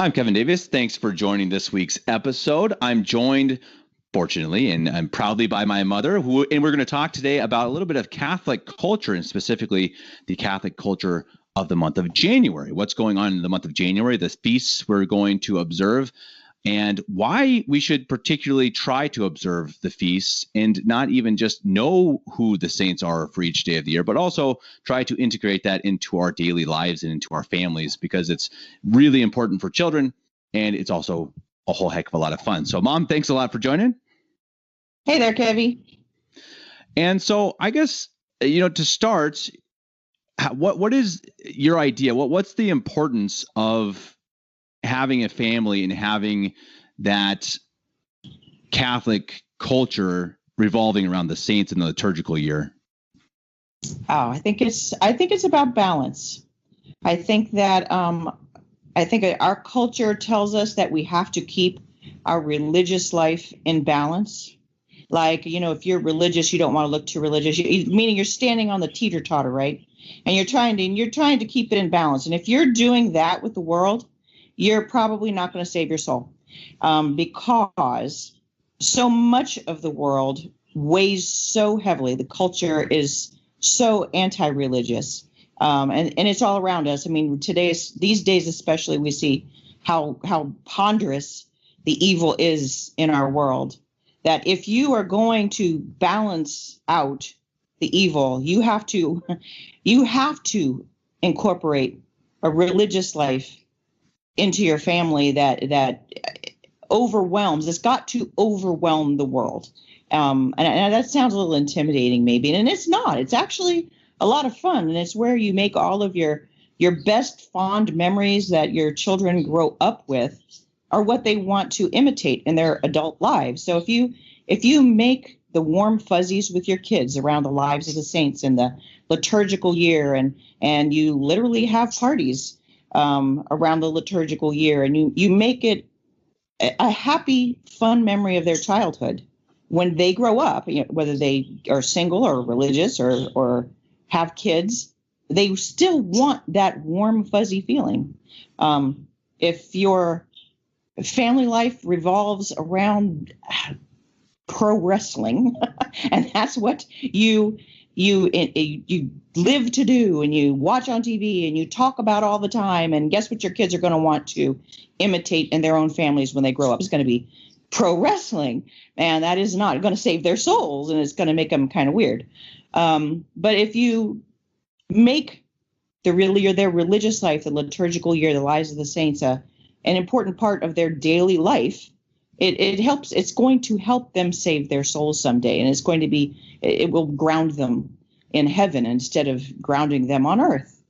I'm Kevin Davis. Thanks for joining this week's episode. I'm joined, fortunately, and I'm proudly by my mother, and we're going to talk today about a little bit of Catholic culture, and specifically the Catholic culture of the month of January. What's going on in the month of January, the feasts we're going to observe, and why we should particularly try to observe the feasts and not even just know who the saints are for each day of the year, but also try to integrate that into our daily lives and into our families, because it's really important for children and it's also a whole heck of a lot of fun. So, Mom, thanks a lot for joining. Hey there, Kevy. And so I guess, to start, what is your idea? What's the importance of having a family and having that Catholic culture revolving around the saints in the liturgical year? Oh, I think it's about balance. I think that our culture tells us that we have to keep our religious life in balance. Like, if you're religious, you don't want to look too religious, meaning you're standing on the teeter-totter, right? And you're trying to keep it in balance. And if you're doing that with the world, you're probably not going to save your soul, because so much of the world weighs so heavily. The culture is so anti-religious, and it's all around us. I mean, these days especially, we see how ponderous the evil is in our world. That if you are going to balance out the evil, you have to incorporate a religious life into your family that overwhelms. It's got to overwhelm the world. And that sounds a little intimidating maybe, and it's not. It's actually a lot of fun, and it's where you make all of your best fond memories that your children grow up with are what they want to imitate in their adult lives. So if you make the warm fuzzies with your kids around the lives of the saints in the liturgical year, and you literally have parties around the liturgical year, and you make it a happy, fun memory of their childhood. When they grow up, whether they are single or religious or have kids, they still want that warm, fuzzy feeling. If your family life revolves around pro wrestling, and that's what you live to do, and you watch on TV and you talk about all the time, and guess what your kids are going to want to imitate in their own families when they grow up? It's going to be pro wrestling, and that is not going to save their souls, and it's going to make them kind of weird. But if you make their religious life, the liturgical year, the lives of the saints, an important part of their daily life, it helps. It's going to help them save their souls someday, and it will ground them in heaven instead of grounding them on earth.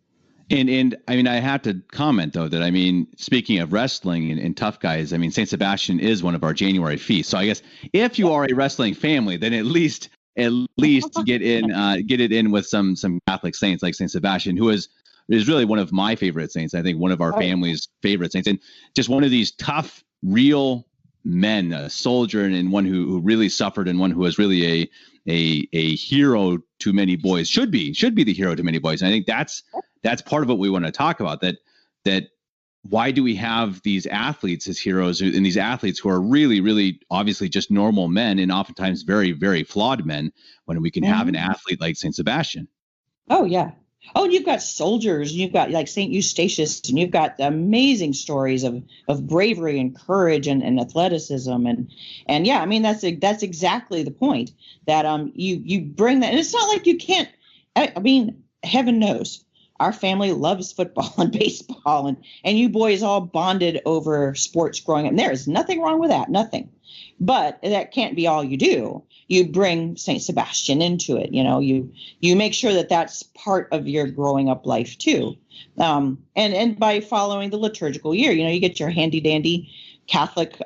And I mean, I have to comment, though, that, speaking of wrestling and tough guys, Saint Sebastian is one of our January feasts. So I guess if you are a wrestling family, then at least get it in with some Catholic saints like Saint Sebastian, who is really one of my favorite saints. I think one of our family's favorite saints, and just one of these tough, real men, a soldier, and one who really suffered, and one who was really a hero to many boys, should be the hero to many boys. And I think that's part of what we want to talk about, that why do we have these athletes as heroes, and these athletes who are really, really obviously just normal men, and oftentimes very, very flawed men, when we can have an athlete like Saint Sebastian? Oh, yeah. Oh, and you've got soldiers, you've got like St. Eustachius, and you've got amazing stories of bravery and courage and athleticism. And yeah, that's exactly the point, that you bring that. And it's not like you can't, heaven knows our family loves football and baseball, and you boys all bonded over sports growing up. And there is nothing wrong with that, nothing. But that can't be all you do. You bring Saint Sebastian into it. You make sure that that's part of your growing up life too. And by following the liturgical year, you get your handy dandy Catholic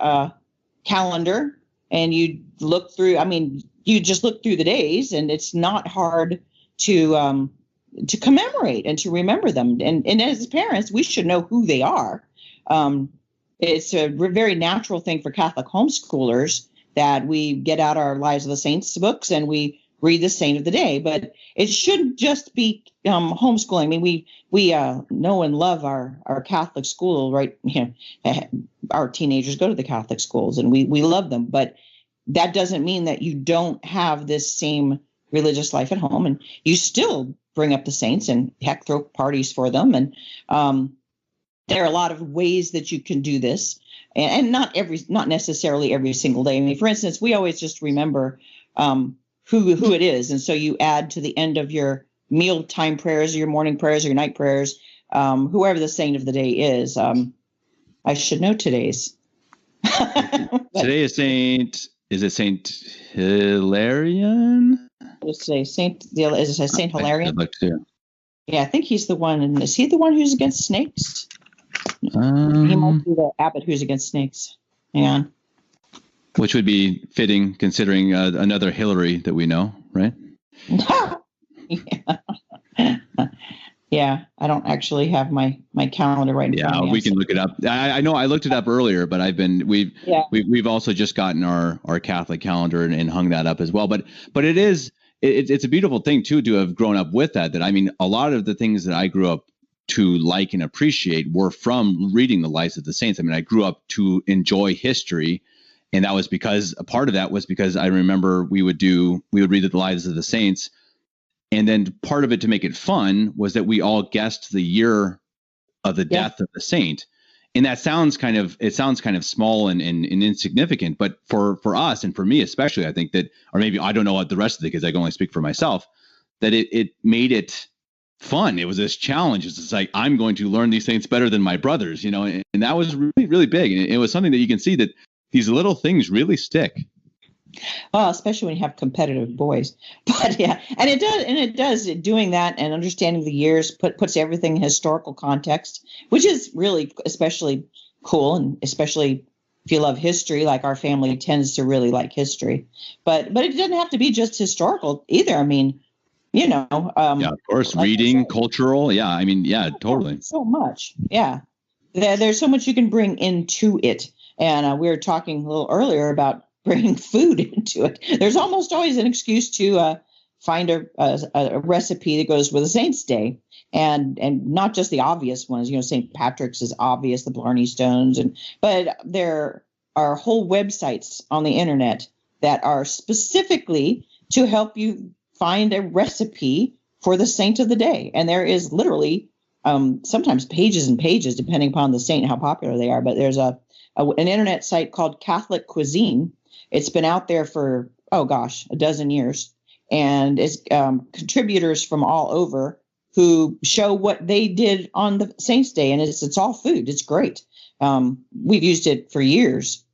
calendar, and you look through. You just look through the days, and it's not hard to commemorate and to remember them. And as parents, we should know who they are. It's a very natural thing for Catholic homeschoolers that we get out our Lives of the Saints books, and we read the saint of the day. But it shouldn't just be homeschooling. I mean, we know and love our Catholic school, right? Our teenagers go to the Catholic schools, and we love them. But that doesn't mean that you don't have this same religious life at home, and you still bring up the saints and heck, throw parties for them. And there are a lot of ways that you can do this, and not necessarily every single day. I mean, for instance, we always just remember who it is, and so you add to the end of your mealtime prayers, your morning prayers, your night prayers, whoever the saint of the day is. I should know today's. Today is Saint. Is it Saint Hilarion? Let's say Saint. Is it Saint Hilarion? Yeah, I think he's the one. And is he the one who's against snakes? He might be the abbot who's against snakes. Hang on. Which would be fitting considering another Hillary that we know, right? Yeah, I don't actually have my calendar right in front of me. Yeah, we can look it up. I know I looked it up earlier, but we've also just gotten our Catholic calendar and hung that up as well. But it's a beautiful thing too to have grown up with that. That I mean, a lot of the things that I grew up to like and appreciate were from reading the lives of the saints. I mean, I grew up to enjoy history, and that was because a part of that was because I remember we would read the lives of the saints. And then part of it to make it fun was that we all guessed the year of the death of the saint. And that sounds kind of small and insignificant, but for us and for me especially, I think that, or maybe I don't know what the rest of it, because I can only speak for myself, that it made it fun. It was this challenge. It's just like, I'm going to learn these things better than my brothers, and that was really, really big. And it was something that you can see that these little things really stick. Well, especially when you have competitive boys. But yeah, and it does doing that and understanding the years puts everything in historical context, which is really especially cool, and especially if you love history, like our family tends to really like history. But it doesn't have to be just historical either. I mean, yeah, of course, like reading, cultural. Yeah, I mean, yeah, totally. So much. Yeah, there's so much you can bring into it. And we were talking a little earlier about bringing food into it. There's almost always an excuse to find a recipe that goes with a saint's day, and not just the obvious ones. St. Patrick's is obvious, the Blarney Stones, but there are whole websites on the internet that are specifically to help you find a recipe for the saint of the day. And there is literally sometimes pages and pages, depending upon the saint and how popular they are. But there's an internet site called Catholic Cuisine. It's been out there for, a dozen years. And it's contributors from all over who show what they did on the Saint's Day. And it's all food. It's great. We've used it for years.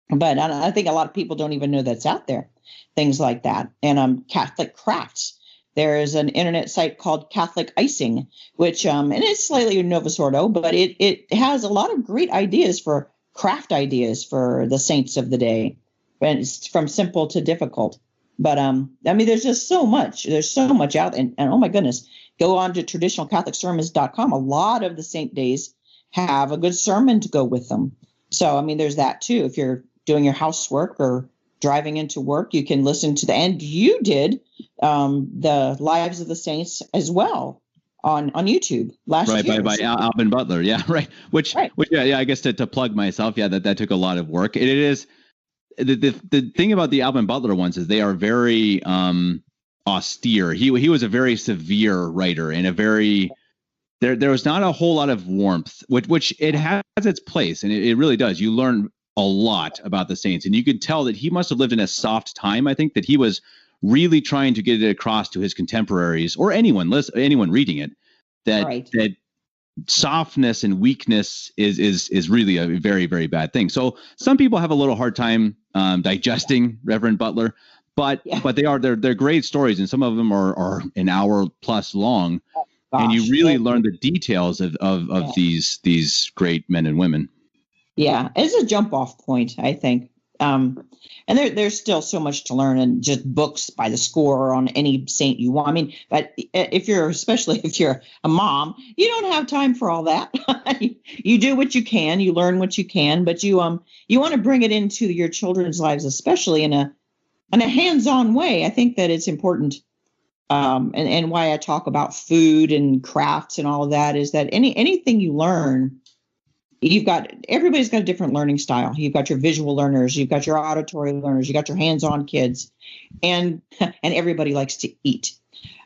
But I think a lot of people don't even know that's out there. Things like that. And Catholic Crafts. There is an internet site called Catholic Icing, which, and it's slightly Novus Ordo, but it has a lot of great ideas for craft ideas for the saints of the day. And it's from simple to difficult. But I mean, there's just so much. There's so much out. And oh my goodness, go on to traditionalcatholicsermons.com. A lot of the saint days have a good sermon to go with them. So, I mean, there's that too. If you're doing your housework or driving into work, you can listen to and you did the Lives of the Saints as well on YouTube last year. By Alvin Butler. Yeah, right. Which yeah, I guess to plug myself, yeah, that took a lot of work. It is. The thing about the Alvin Butler ones is they are very austere. He was a very severe writer and a very there was not a whole lot of warmth, which it has its place, and it really does. You learn a lot about the saints, and you could tell that he must have lived in a soft time. I think that he was really trying to get it across to his contemporaries or anyone reading it that softness and weakness is really a very, very bad thing. So some people have a little hard time digesting Reverend Butler, but they're great stories, and some of them are an hour plus long, and you really learn the details of these great men and women. Yeah, it's a jump off point, I think. And there's still so much to learn, and just books by the score on any saint you want. I mean, but especially if you're a mom, you don't have time for all that. You do what you can, you learn what you can, but you want to bring it into your children's lives, especially in in a hands-on way. I think that it's important. And why I talk about food and crafts and all of that is that anything you learn, everybody's got a different learning style. You've got your visual learners, you've got your auditory learners, you got your hands-on kids, and everybody likes to eat.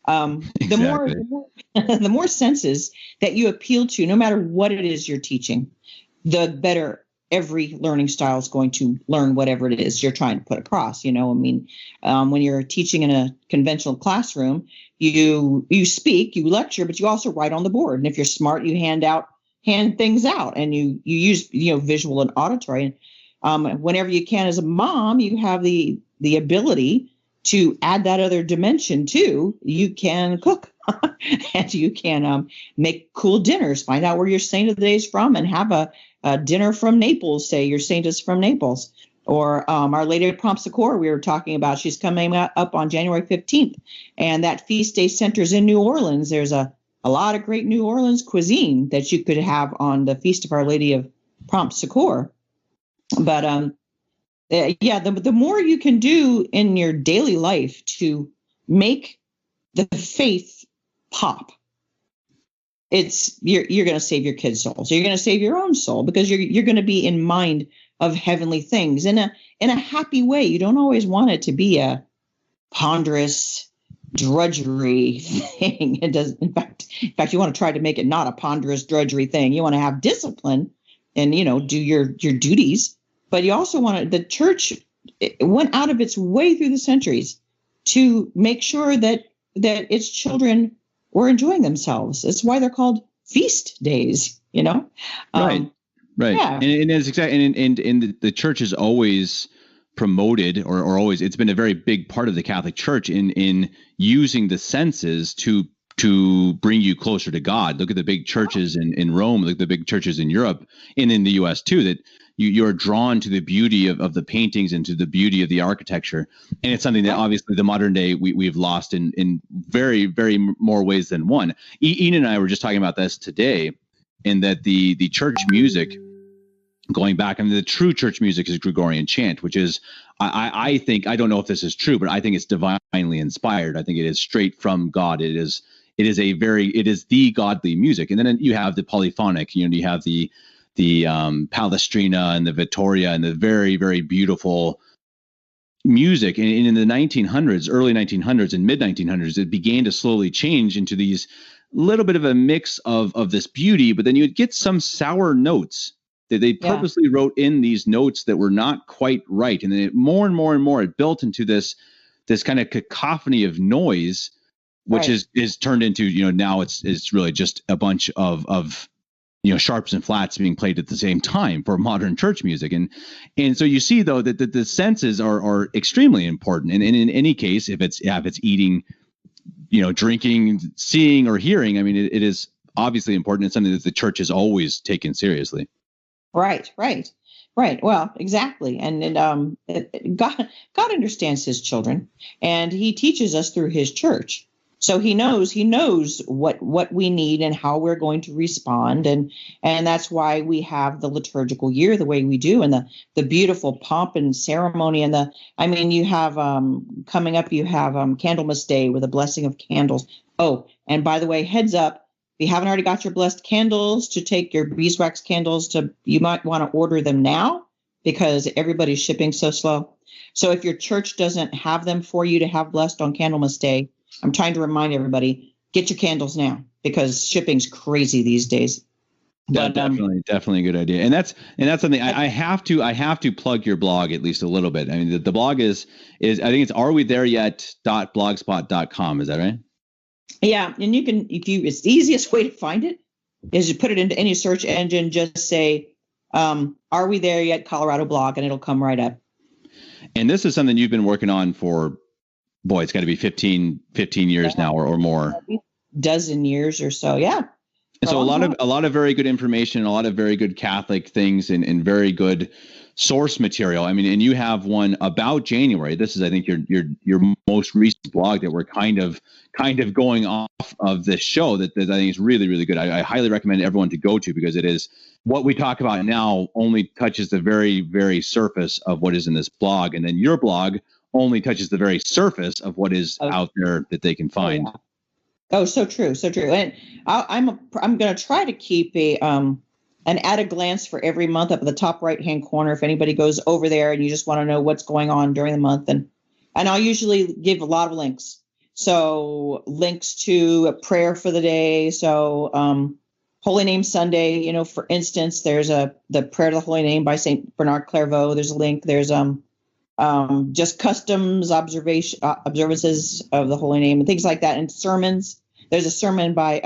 Exactly. The more senses that you appeal to, no matter what it is you're teaching, the better every learning style is going to learn whatever it is you're trying to put across. When you're teaching in a conventional classroom, you speak, you lecture, but you also write on the board. And if you're smart, you hand things out, and you use visual and auditory. And whenever you can, as a mom, you have the ability to add that other dimension too. You can cook and you can make cool dinners, find out where your saint of the day is from, and have a dinner from Naples. Say your saint is from Naples. Or Our Lady of Prompt Succor, we were talking about, she's coming up on January 15th. And that feast day centers in New Orleans. There's a lot of great New Orleans cuisine that you could have on the Feast of Our Lady of Prompt Succor. But the more you can do in your daily life to make the faith pop, you're going to save your kids' souls. You're going to save your own soul, because you're going to be in mind of heavenly things in a happy way. You don't always want it to be a ponderous drudgery thing. It does. In fact, you want to try to make it not a ponderous drudgery thing. You want to have discipline and do your duties. But you also the church went out of its way through the centuries to make sure that its children were enjoying themselves. That's why they're called feast days, Right. Yeah. And it's exactly, and the church has always promoted or always, it's been a very big part of the Catholic Church in using the senses to bring you closer to God. Look at the big churches in Rome, look at the big churches in Europe and in the US too, that you're drawn to the beauty of the paintings and to the beauty of the architecture. And it's something that obviously the modern day we've lost in very, very more ways than one. Ian and I were just talking about this today, in that the church music, going back, the true church music is Gregorian chant, which is, I think, I don't know if this is true, but I think it's divinely inspired. I think it is straight from God. It is the godly music. And then you have the polyphonic, you have the Palestrina and the Vittoria and the very, very beautiful music. And in the 1900s, early 1900s and mid 1900s, it began to slowly change into these little bit of a mix of this beauty, but then you would get some sour notes that they purposely wrote in these notes that were not quite right. And then more and more and more, it built into this kind of cacophony of noise, which is turned into, now it's really just a bunch of sharps and flats being played at the same time for modern church music. And so you see, though, that the senses are extremely important. And in any case, if it's eating, drinking, seeing, or hearing, it is obviously important. It's something that the church has always taken seriously. Right. Well, exactly. And God understands his children, and he teaches us through his church. So he knows what we need and how we're going to respond. And that's why we have the liturgical year the way we do, and the beautiful pomp and ceremony. And you have coming up, you have Candlemas Day with a blessing of candles. Oh, and by the way, heads up, if you haven't already got your blessed candles, to take your beeswax candles you might want to order them now, because everybody's shipping so slow. So if your church doesn't have them for you to have blessed on Candlemas Day, I'm trying to remind everybody, get your candles now, because shipping's crazy these days. But, definitely a good idea. And that's something I have to plug your blog at least a little bit. The blog is I think it's arewethereyet.blogspot.com. Is that right? Yeah. And you can, it's the easiest way to find it is you put it into any search engine, just say, Are We There Yet Colorado blog, and it'll come right up. And this is something you've been working on for, boy, it's got to be 15 years now or more. Dozen years or so. Yeah. And so a lot of very good information, a lot of very good Catholic things, and very good source material. And you have one about January. This is, I think, your most recent blog that we're kind of going off of this show that I think is really, really good. I highly recommend everyone to go to, because it is what we talk about now only touches the very, very surface of what is in this blog. And then your blog only touches the very surface of what is out there that they can find. Oh, yeah. Oh, so true, so true. And I'm going to try to keep an at a glance for every month up at the top right hand corner. If anybody goes over there and you just want to know what's going on during the month, and I'll usually give a lot of links. So links to a prayer for the day. So Holy Name Sunday, for instance, there's the Prayer to the Holy Name by Saint Bernard Clairvaux. There's a link. There's just customs observances of the Holy Name and things like that. And sermons. There's a sermon by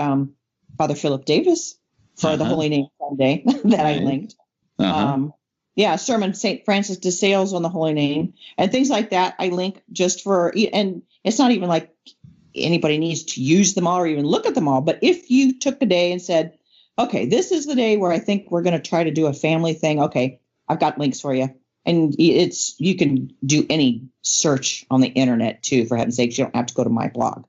Father Philip Davis for the Holy Name Sunday that I linked. Sermon St. Francis de Sales on the Holy Name and things like that. I link just for, and it's not even like anybody needs to use them all or even look at them all. But if you took a day and said, okay, this is the day where I think we're going to try to do a family thing. Okay, I've got links for you. And you can do any search on the internet too, for heaven's sakes. You don't have to go to my blog.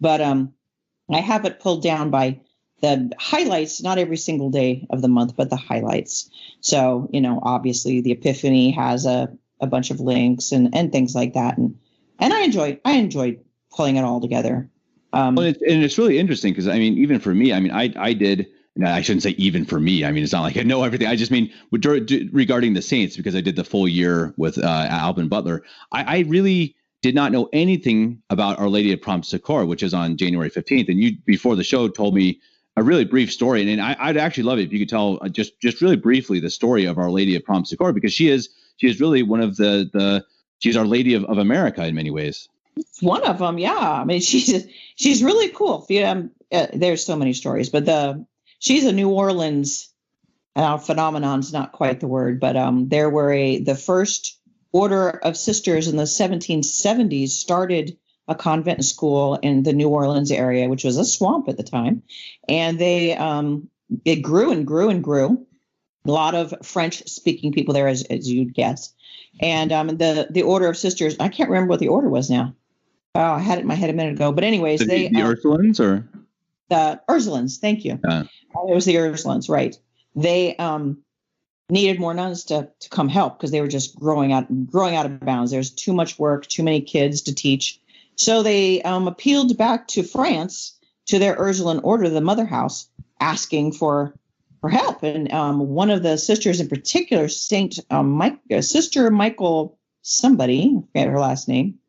But I have it pulled down by the highlights, not every single day of the month, but the highlights. So, obviously the Epiphany has a bunch of links and things like that. And I enjoyed pulling it all together. Well, it's really interesting because, even for me, I did. No, I shouldn't say even for me. It's not like I know everything. I just mean regarding the saints, because I did the full year with Alvin Butler. I really did not know anything about Our Lady of Prompt Succor, which is on January 15th. And you, before the show, told me a really brief story. And I'd actually love it if you could tell just really briefly the story of Our Lady of Prompt Succor, because she is really one of she's Our Lady of America in many ways. One of them, yeah. She's really cool. There's so many stories, but she's a New Orleans phenomenon's not quite the word, but there were the first order of sisters in the 1770s started a convent school in the New Orleans area, which was a swamp at the time, and it grew and grew and grew. A lot of French-speaking people there, as you'd guess, and the order of sisters. I can't remember what the order was now. Oh, I had it in my head a minute ago. But anyways, the Ursulines or the Ursulines. Thank you. It was the Ursulines, right? They needed more nuns to come help because they were just growing out of bounds. There's too much work, too many kids to teach. So they appealed back to France to their Ursuline order, the Mother House, asking for help. And one of the sisters in particular, Sister Michael somebody, I forget her last name,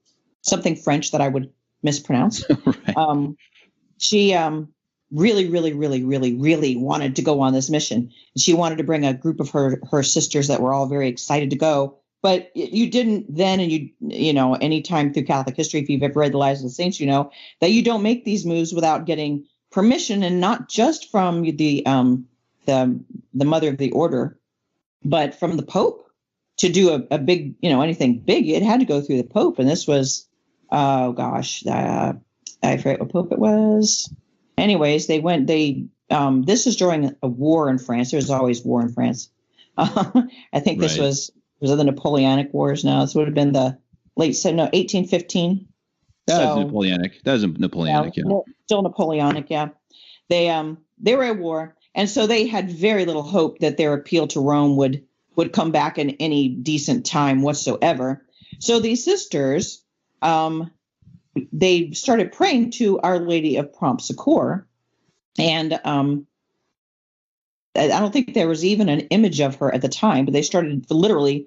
something French that I would mispronounce. Right. She really, really, really, really, really wanted to go on this mission. She wanted to bring a group of her sisters that were all very excited to go. But you didn't then, and any time through Catholic history, if you've ever read the Lives of the Saints, that you don't make these moves without getting permission, and not just from the mother of the order, but from the Pope to do a big, anything big. It had to go through the Pope, and this was, I forget what Pope it was. Anyways, this was during a war in France. There was always war in France. I think this was the Napoleonic Wars now. This would have been the 1815. That was Napoleonic. That was Napoleonic, yeah. Still Napoleonic, yeah. They were at war, and so they had very little hope that their appeal to Rome would come back in any decent time whatsoever. So these sisters, they started praying to Our Lady of Prompt Succor, and I don't think there was even an image of her at the time, but they started literally,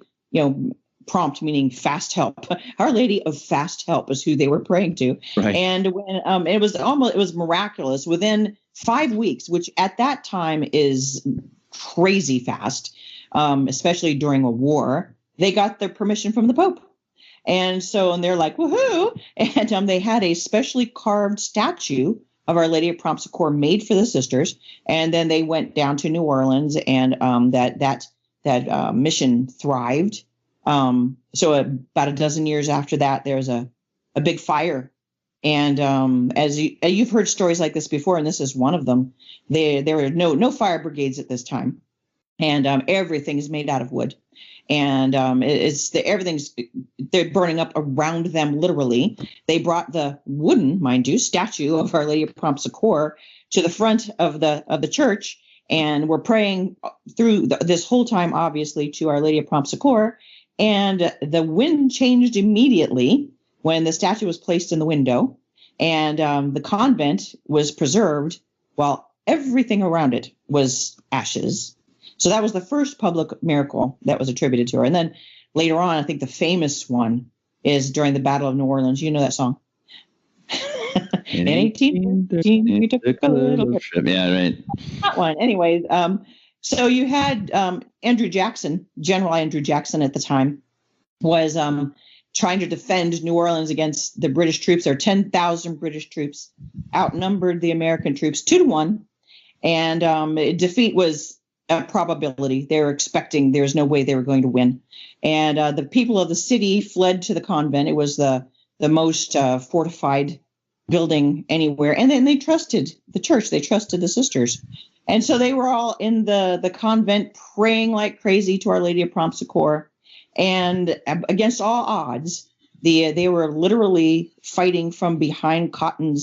prompt meaning fast help. Our Lady of Fast Help is who they were praying to. Right. And when it was miraculous, within 5 weeks, which at that time is crazy fast, especially during a war, they got their permission from the Pope. And they're like, woohoo. And they had a specially carved statue of Our Lady of Prompt Succor made for the sisters. And then they went down to New Orleans, and that mission thrived. So about a dozen years after that, there's a big fire. And as you've heard stories like this before, and this is one of them, there were no fire brigades at this time. And everything is made out of wood. And they're burning up around them, literally. They brought the wooden, mind you, statue of Our Lady of Prompt Succor to the front of the church, and we're praying through this whole time, obviously, to Our Lady of Prompt Succor. And the wind changed immediately when the statue was placed in the window, and the convent was preserved while everything around it was ashes. So that was the first public miracle that was attributed to her. And then later on, I think the famous one is during the Battle of New Orleans. You know that song? In 1813, we took a little trip. Yeah, right. That one. Anyway, so you had Andrew Jackson, General Andrew Jackson at the time, was trying to defend New Orleans against the British troops. There were 10,000 British troops, outnumbered the American troops 2-1. And defeat was a probability. They were expecting there was no way they were going to win. And the people of the city fled to the convent. It was the most fortified building anywhere. And then they trusted the church. They trusted the sisters. And so they were all in the convent praying like crazy to Our Lady of Prompt Succor. And against all odds, they were literally fighting from behind cotton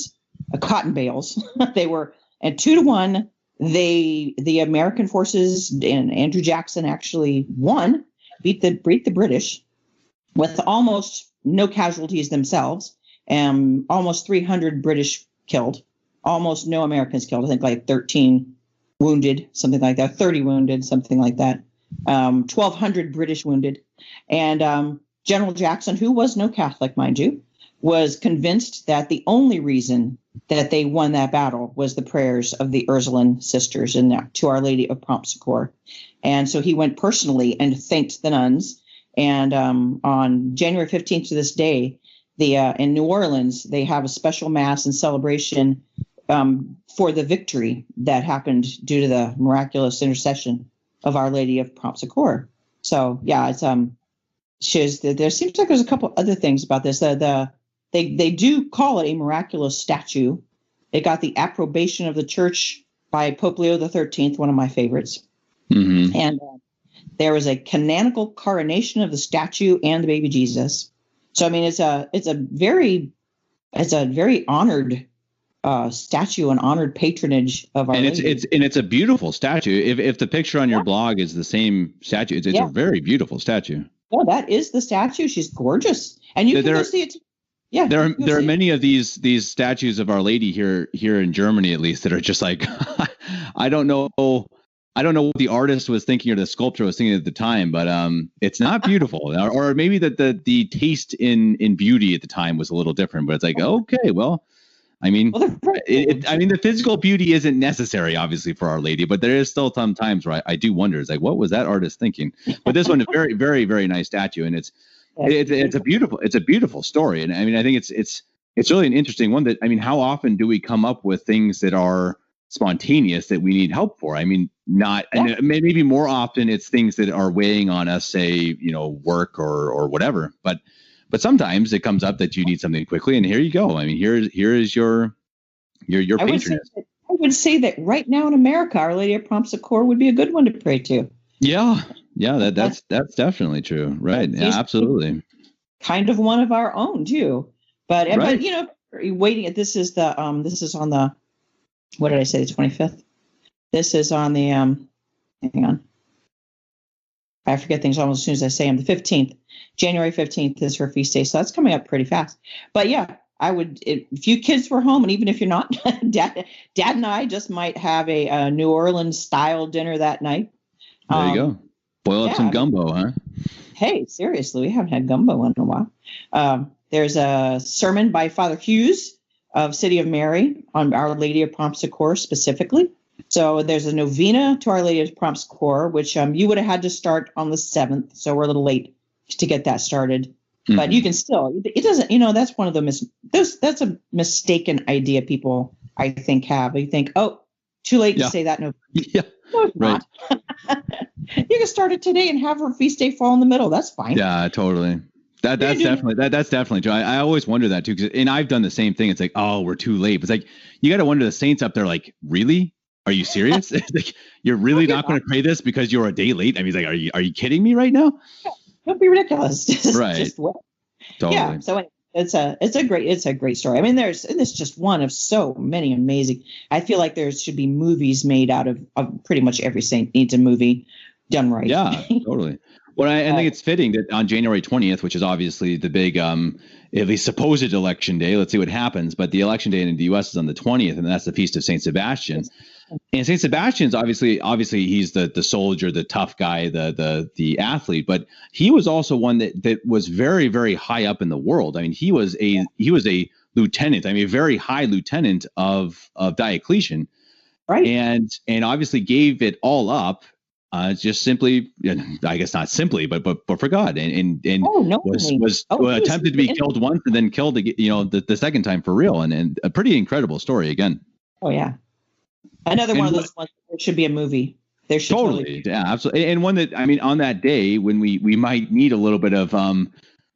bales. They were at 2-1. The American forces and Andrew Jackson actually won, beat the British with almost no casualties themselves. Almost 300 British killed, almost no Americans killed. I think like 13 wounded, something like that, 30 wounded, something like that. 1,200 British wounded. And General Jackson, who was no Catholic, mind you, was convinced that the only reason that they won that battle was the prayers of the Ursuline sisters and to Our Lady of Prompt Succor. And so he went personally and thanked the nuns. And on January 15th to this day, in New Orleans, they have a special mass and celebration for the victory that happened due to the miraculous intercession of Our Lady of Prompt Succor. So yeah, it's there seems like there's a couple other things about this. They do call it a miraculous statue. It got the approbation of the church by Pope Leo XIII, one of my favorites. Mm-hmm. And there was a canonical coronation of the statue and the baby Jesus. So I mean, it's a very honored statue and honored patronage of Our Lady. It's a beautiful statue. If the picture on your blog is the same statue, it's a very beautiful statue. Oh, that is the statue. She's gorgeous, and you can go see it. Yeah, there are many of these statues of Our Lady here in Germany, at least, that are just like I don't know what the artist was thinking or the sculptor was thinking at the time, but it's not beautiful, or maybe that the taste in beauty at the time was a little different. But it's like, okay, well, I mean, the physical beauty isn't necessary, obviously, for Our Lady, but there is still some times where I do wonder, it's like, what was that artist thinking? But this one is very, very, very nice statue, and it's a beautiful story, and I mean, I think it's really an interesting one. That, I mean, how often do we come up with things that are spontaneous that we need help for? I mean, and maybe more often it's things that are weighing on us, say, work or whatever, but sometimes it comes up that you need something quickly, and here you go. I mean, here is your patroness. I would say that right now in America, Our Lady of Prompt Succor would be a good one to pray to. Yeah, that's definitely true. Right? Yeah, absolutely. Kind of one of our own too, but waiting at this is on the, what did I say, the 25th? This is on the hang on. I forget things almost as soon as I say them. The 15th, January 15th is her feast day. So that's coming up pretty fast. But yeah, I would, if you kids were home, and even if you're not, Dad and I just might have a New Orleans style dinner that night. There you go. Boil up some gumbo, huh? Hey, seriously, we haven't had gumbo in a while. There's a sermon by Father Hughes of City of Mary on Our Lady of Prompt Succor specifically. So there's a novena to Our Lady of Prompt Succor, which you would have had to start on the 7th. So we're a little late to get that started. Mm-hmm. But you can still, it doesn't, that's one of the, that's a mistaken idea people, I think, have. You think, oh, too late to say that. No, yeah. No, it's not. You can start it today and have her feast day fall in the middle. That's fine. Yeah, totally. That's definitely true. I always wonder that too, and I've done the same thing. It's like, oh, we're too late. It's like, you got to wonder, the saints up there, like, really? Are you serious? Like, you're really not going to pray this because you're a day late? I mean, it's like, are you kidding me right now? Don't be ridiculous. Right. Totally. Yeah. So it's a great story. I mean, this is just one of so many amazing. I feel like there should be movies made out of pretty much every saint needs a movie done right. Yeah, totally. Well, I think it's fitting that on January 20th, which is obviously the big, at least supposed election day, let's see what happens. But the election day in the U.S. is on the 20th, and that's the feast of Saint Sebastian. And Saint Sebastian's obviously he's the soldier, the tough guy, the athlete, but he was also one that was very, very high up in the world. I mean, he was a lieutenant, a very high lieutenant of Diocletian, right? And obviously gave it all up. Just simply, I guess not simply, but for God, and was attempted to be killed once and then killed, the second time for real, and a pretty incredible story again. Oh yeah, another one of those ones that should be a movie. There should totally, yeah, absolutely, and one that on that day when we might need a little bit of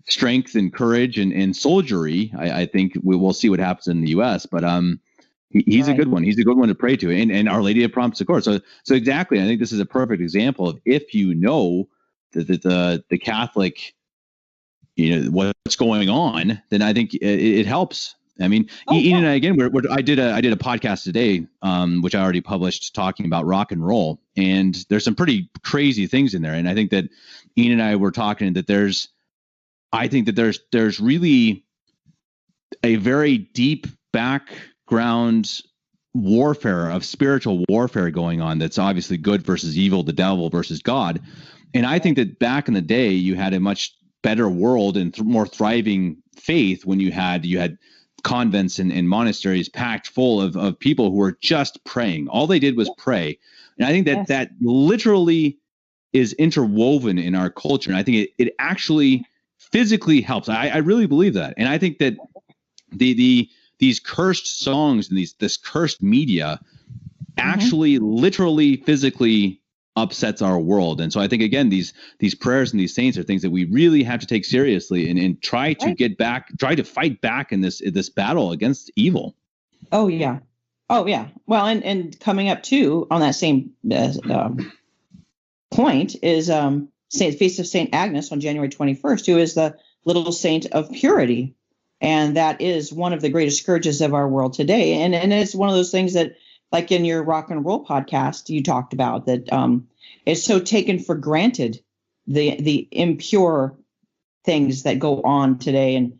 strength and courage and soldiery, I think we'll see what happens in the U.S., but He's right. A good one. He's a good one to pray to, and Our Lady of Prompt Succor. So exactly, I think this is a perfect example of if you know the Catholic, what's going on, then I think it helps. I mean, Ian and I again, I did a podcast today, which I already published, talking about rock and roll, and there's some pretty crazy things in there, and I think that Ian and I were talking that there's really a very deep background warfare of spiritual warfare going on that's obviously good versus evil, the devil versus God. And I think that back in the day you had a much better world and more thriving faith when you had convents and monasteries packed full of people who were just praying. All they did was pray. And I think that literally is interwoven in our culture. And I think it actually physically helps. I really believe that. And I think that these cursed songs and this cursed media actually literally physically upsets our world. And so I think, again, these prayers and these saints are things that we really have to take seriously and try to fight back in this battle against evil. Oh yeah. Well, and coming up too on that same point is Feast of Saint Agnes on January 21st, who is the little saint of purity. And that is one of the greatest scourges of our world today. And it's one of those things that, like in your rock and roll podcast, you talked about that it's so taken for granted, the impure things that go on today and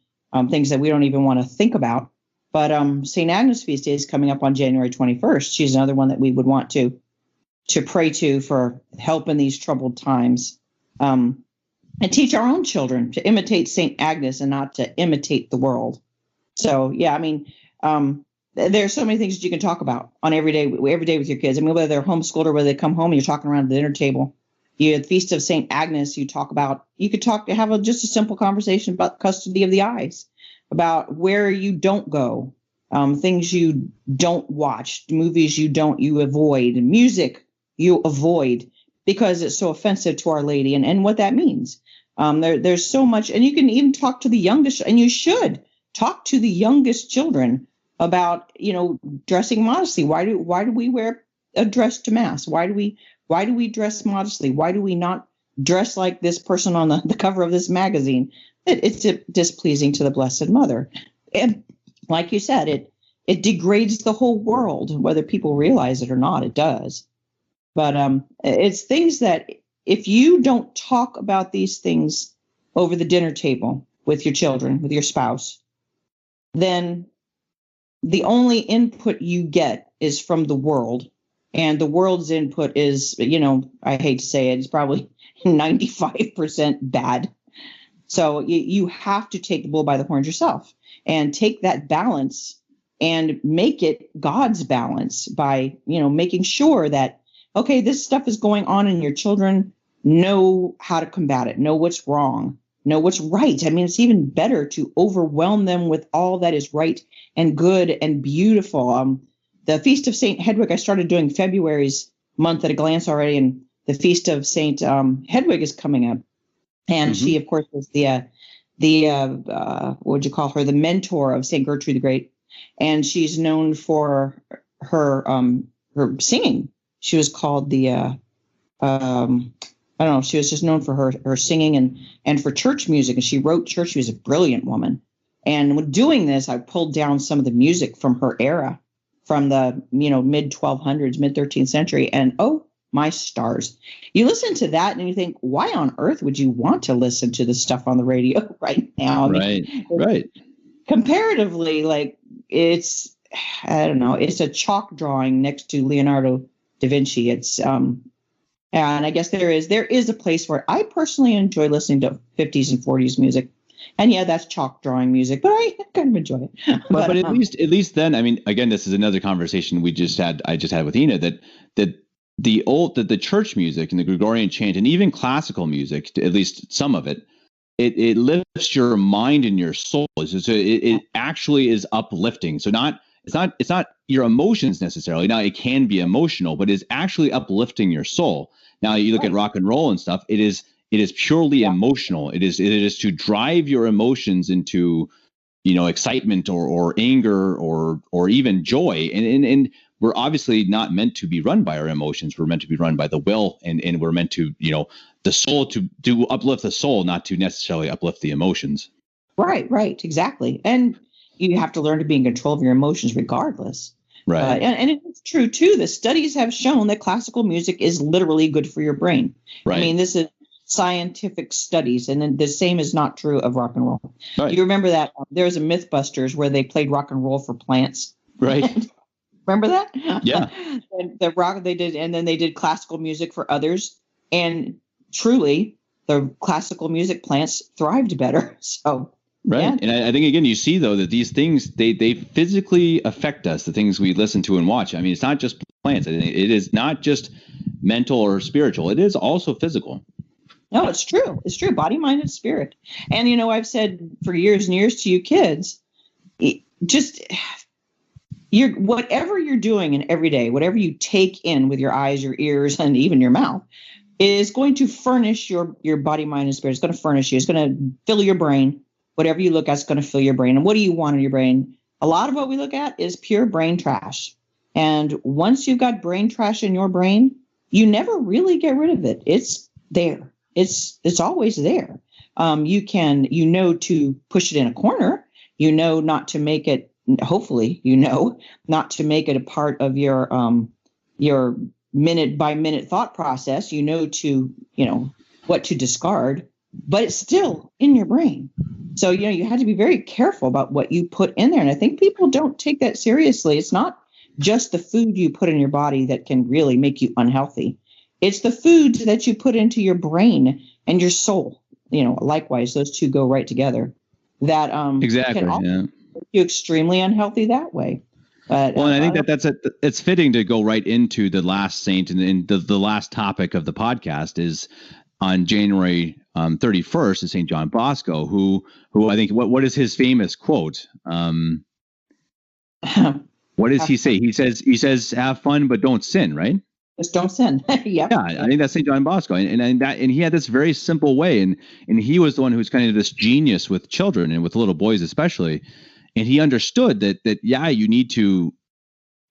things that we don't even want to think about. But St. Agnes feast day is coming up on January 21st. She's another one that we would want to pray to for help in these troubled times. And teach our own children to imitate St. Agnes and not to imitate the world. So, yeah, I mean, there's so many things that you can talk about on every day with your kids. I mean, whether they're homeschooled or whether they come home and you're talking around the dinner table. You have Feast of St. Agnes, you could have just a simple conversation about custody of the eyes, about where you don't go, things you don't watch, movies you avoid, music you avoid, because it's so offensive to Our Lady and what that means. There's so much, and you can even talk to the youngest, and you should talk to the youngest children about, dressing modestly. Why do we wear a dress to mass? Why do we dress modestly? Why do we not dress like this person on the cover of this magazine? It's displeasing to the Blessed Mother. And like you said, it degrades the whole world, whether people realize it or not, it does. But it's things that if you don't talk about these things over the dinner table with your children, with your spouse, then the only input you get is from the world. And the world's input is, I hate to say it, it's probably 95% bad. So you have to take the bull by the horns yourself and take that balance and make it God's balance by, making sure that, okay, this stuff is going on and your children know how to combat it, know what's wrong, know what's right. I mean, it's even better to overwhelm them with all that is right and good and beautiful. The Feast of Saint Hedwig, I started doing February's month at a glance already, and the Feast of Saint Hedwig is coming up. And she, of course, was the what would you call her? The mentor of Saint Gertrude the Great. And she's known for her singing. She was called the, she was just known for her singing and for church music. And she wrote church. She was a brilliant woman. And with doing this, I pulled down some of the music from her era, from the, mid 1200s, mid 13th century. And oh my stars. You listen to that and you think, why on earth would you want to listen to the stuff on the radio right now? I mean, Right. Comparatively, like I don't know, it's a chalk drawing next to Leonardo da Vinci. It's and I guess there is a place for it. I personally enjoy listening to 50s and 40s music. And yeah, that's chalk drawing music, but I kind of enjoy it. But at least then, I mean, again, this is another conversation I just had with Ina, that the church music and the Gregorian chant and even classical music, at least some of it, it lifts your mind and your soul. So it actually is uplifting. So it's not your emotions necessarily. Now it can be emotional, but it's actually uplifting your soul. Now you look at rock and roll and stuff, it is purely emotional. It is to drive your emotions into, excitement or anger or even joy. And we're obviously not meant to be run by our emotions. We're meant to be run by the will, and we're meant to, the soul to uplift the soul, not to necessarily uplift the emotions. Right, exactly. And you have to learn to be in control of your emotions regardless. Right. And it's true, too. The studies have shown that classical music is literally good for your brain. Right. I mean, this is scientific studies, and then the same is not true of rock and roll. Right. You remember that there was a Mythbusters where they played rock and roll for plants. Right. Remember that? Yeah. And the rock they did, and then they did classical music for others. And truly, the classical music plants thrived better. So. Right. Yeah. And I think, again, you see, though, that these things, they physically affect us, the things we listen to and watch. I mean, it's not just plants. It is not just mental or spiritual. It is also physical. No, it's true. It's true. Body, mind, and spirit. And, I've said for years and years to you kids, whatever you're doing in every day, whatever you take in with your eyes, your ears, and even your mouth is going to furnish your body, mind, and spirit. It's going to furnish you. It's going to fill your brain. Whatever you look at is going to fill your brain. And what do you want in your brain? A lot of what we look at is pure brain trash. And once you've got brain trash in your brain, you never really get rid of it. It's there. It's always there. You can, to push it in a corner, not to make it, hopefully, not to make it a part of your minute by minute thought process, what to discard, but it's still in your brain. So, you have to be very careful about what you put in there. And I think people don't take that seriously. It's not just the food you put in your body that can really make you unhealthy. It's the foods that you put into your brain and your soul. Likewise, those two go right together. That exactly can also make you extremely unhealthy that way. But, and I think it's fitting to go right into the last saint, and the last topic of the podcast is on January 31st is Saint John Bosco, who I think what is his famous quote? What does he say? He says, "Have fun, but don't sin." Right? Just don't sin. Yep. Yeah, I think that's Saint John Bosco, and he had this very simple way, and he was the one who was kind of this genius with children and with little boys especially, and he understood that you need to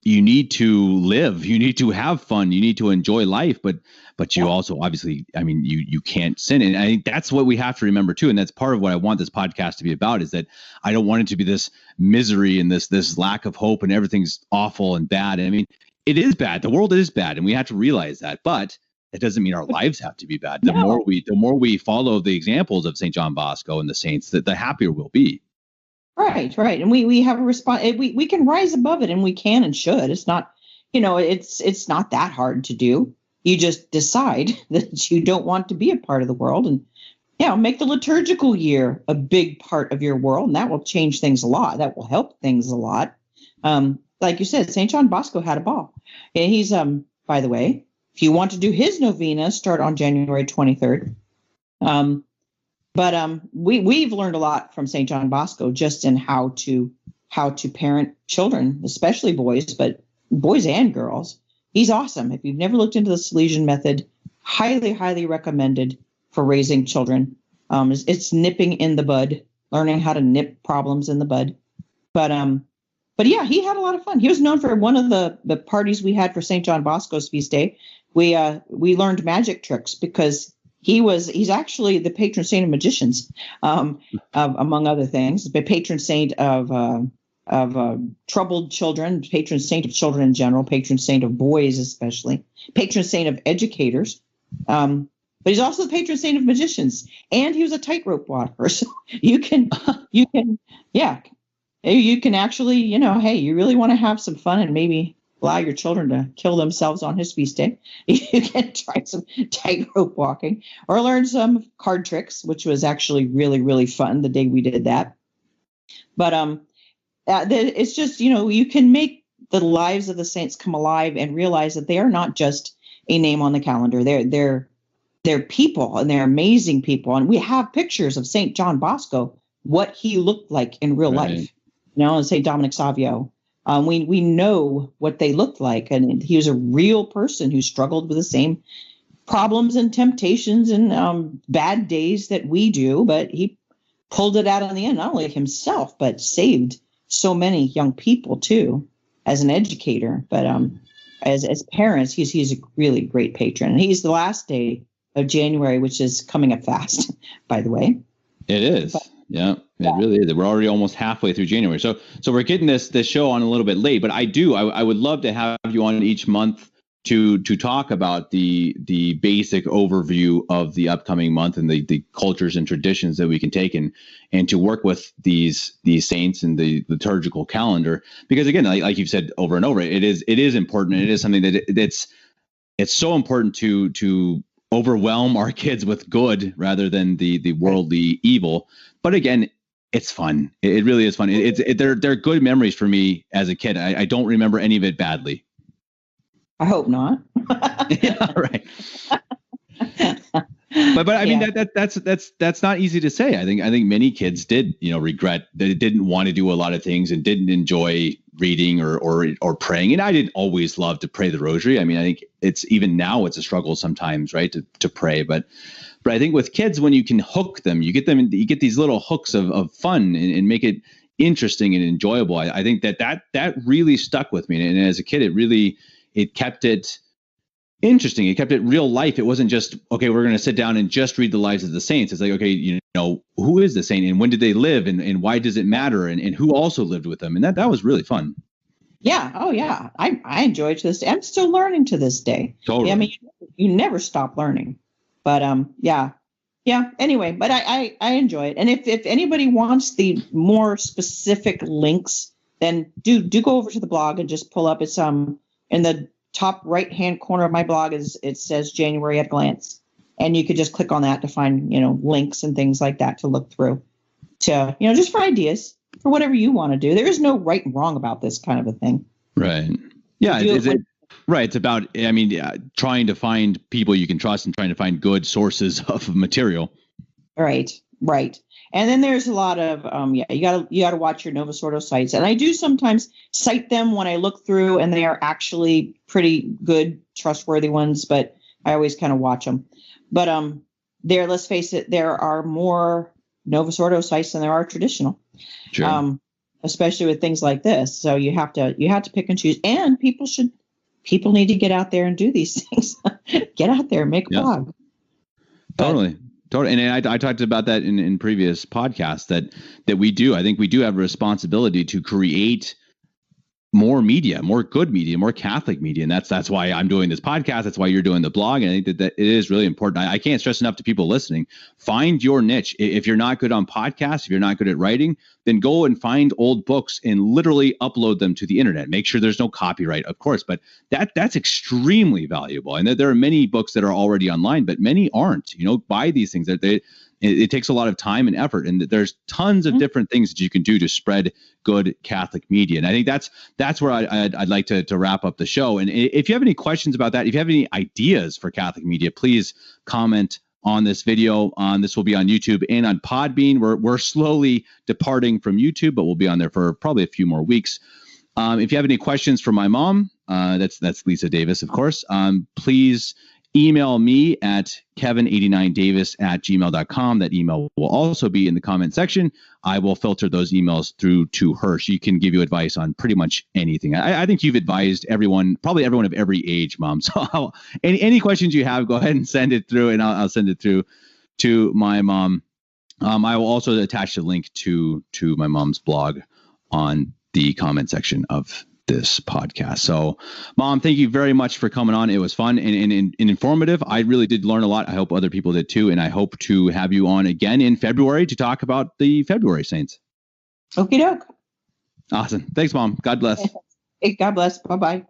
live, you need to have fun, you need to enjoy life, but you also obviously, I mean, you can't sin. And I think that's what we have to remember too. And that's part of what I want this podcast to be about, is that I don't want it to be this misery and this lack of hope and everything's awful and bad. And I mean, it is bad. The world is bad, and we have to realize that, but it doesn't mean our lives have to be bad. The more we follow the examples of St. John Bosco and the saints, the happier we'll be. Right. And we have a response. We can rise above it, and we can and should. It's not, it's not that hard to do. You just decide that you don't want to be a part of the world, and make the liturgical year a big part of your world, and that will change things a lot. That will help things a lot. Like you said, St. John Bosco had a ball. And he's, by the way, if you want to do his novena, start on January 23rd. But we've learned a lot from St. John Bosco just in how to parent children, especially boys, but boys and girls. He's awesome. If you've never looked into the Salesian method, highly, highly recommended for raising children. It's nipping in the bud, learning how to nip problems in the bud. But yeah, he had a lot of fun. He was known for one of the parties we had for St. John Bosco's feast day. We learned magic tricks because he's actually the patron saint of magicians, among other things. The patron saint of troubled children, patron saint of children in general, patron saint of boys especially, patron saint of educators. But he's also the patron saint of magicians, and he was a tightrope walker. So you can actually, hey, you really want to have some fun and maybe allow your children to kill themselves on his feast day. You can try some tightrope walking or learn some card tricks, which was actually really, really fun the day we did that. But it's just, you can make the lives of the saints come alive and realize that they are not just a name on the calendar. They're people, and they're amazing people. And we have pictures of St. John Bosco, what he looked like in real life, and St. Dominic Savio. We know what they looked like, and he was a real person who struggled with the same problems and temptations and bad days that we do, but he pulled it out in the end, not only himself, but saved so many young people too, as an educator. But as parents, he's a really great patron. And he's the last day of January, which is coming up fast, by the way. It is. It really is. We're already almost halfway through January. So we're getting this show on a little bit late, but I would love to have you on each month to talk about the basic overview of the upcoming month and the cultures and traditions that we can take and to work with these saints and the liturgical calendar. Because again, like you've said over and over, it is important. And it is something that it's so important to overwhelm our kids with good rather than the worldly evil. But again, it's fun. It really is fun. They're good memories for me as a kid. I don't remember any of it badly. I hope not. Yeah, right. But I mean that's not easy to say. I think many kids did regret that they didn't want to do a lot of things and didn't enjoy reading or praying. And I didn't always love to pray the rosary. I mean, I think even now it's a struggle sometimes, right, to pray. But I think with kids, when you can hook them, you get these little hooks of fun and make it interesting and enjoyable. I think that really stuck with me. And as a kid, it kept it interesting. It kept it real life. It wasn't just, okay, we're going to sit down and just read the lives of the saints. It's like, okay, who is the saint and when did they live and why does it matter and who also lived with them? And that was really fun. Yeah. Oh yeah. I enjoy it to this day. I'm still learning to this day. Totally. I mean, you never stop learning, but yeah. Anyway, but I enjoy it. And if anybody wants the more specific links, then do go over to the blog and just pull up. It's in the top right hand corner of my blog it says January at a glance, and you could just click on that to find links and things like that to look through to just for ideas for whatever you want to do. There is no right and wrong about this kind of a thing. Right. Yeah. Right. It's about trying to find people you can trust and trying to find good sources of material. Right. And then there's a lot of you gotta watch your Novus Ordo sites, and I do sometimes cite them when I look through, and they are actually pretty good, trustworthy ones. But I always kind of watch them. But let's face it, there are more Novus Ordo sites than there are traditional. Sure. Especially with things like this. So you have to pick and choose. And people need to get out there and do these things. Get out there, make a blog. Totally. And I talked about that in previous podcasts that we do. I think we do have a responsibility to create more media, more good media, more Catholic media. And that's why I'm doing this podcast. That's why you're doing the blog. And I think that it is really important. I can't stress enough to people listening, find your niche. If you're not good on podcasts, if you're not good at writing, then go and find old books and literally upload them to the internet. Make sure there's no copyright, of course, but that's extremely valuable. And there are many books that are already online, but many aren't. Buy these things. It takes a lot of time and effort, and there's tons of different things that you can do to spread good Catholic media. And I think that's where I'd like to wrap up the show. And if you have any questions about that, if you have any ideas for Catholic media, please comment on this video. This will be on YouTube and on Podbean. We're slowly departing from YouTube, but we'll be on there for probably a few more weeks. If you have any questions for my mom, that's Lisa Davis, of course, please email me at kevin89davis@gmail.com. That email will also be in the comment section. I will filter those emails through to her. She can give you advice on pretty much anything. I think you've advised probably everyone of every age, Mom. So any questions you have, go ahead and send it through, and I'll send it through to my mom. I will also attach a link to my mom's blog on the comment section of this podcast. So, Mom, thank you very much for coming on. It was fun and informative. I really did learn a lot. I hope other people did too. And I hope to have you on again in February to talk about the February saints. Okie doke. Awesome. Thanks, Mom. God bless. God bless. Bye-bye.